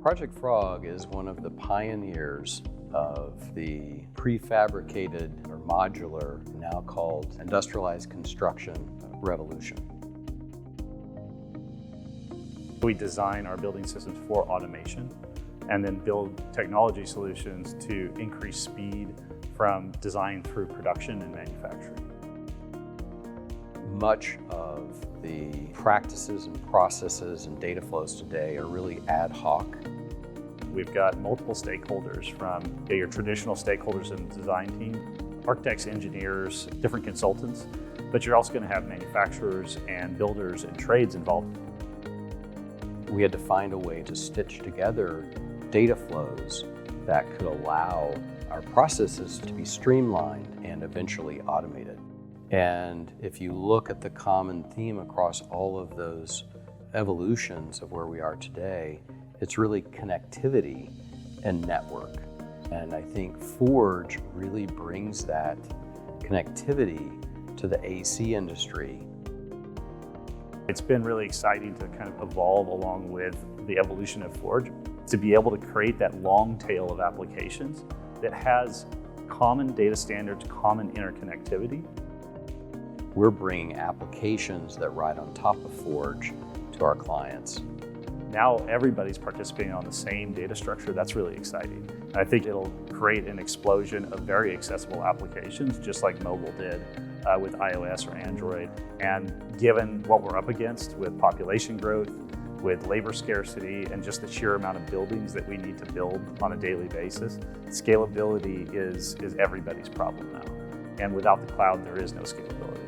Project Frog is one of the pioneers of the prefabricated or modular, now called industrialized construction revolution. We design our building systems for automation and then build technology solutions to increase speed from design through production and manufacturing. Much of the practices and processes and data flows today are really ad hoc. We've got multiple stakeholders from your traditional stakeholders in the design team, architects, engineers, different consultants, but you're also going to have manufacturers and builders and trades involved. We had to find a way to stitch together data flows that could allow our processes to be streamlined and eventually automated. And if you look at the common theme across all of those evolutions of where we are today, it's really connectivity and network. And I think Forge really brings that connectivity to the AC industry. It's been really exciting to kind of evolve along with the evolution of Forge, to be able to create that long tail of applications that has common data standards, common interconnectivity. We're bringing applications that ride on top of Forge to our clients. Now everybody's participating on the same data structure. That's really exciting. And I think it'll create an explosion of very accessible applications, just like mobile did with iOS or Android. And given what we're up against with population growth, with labor scarcity, and just the sheer amount of buildings that we need to build on a daily basis, scalability is everybody's problem now. And without the cloud, there is no scalability.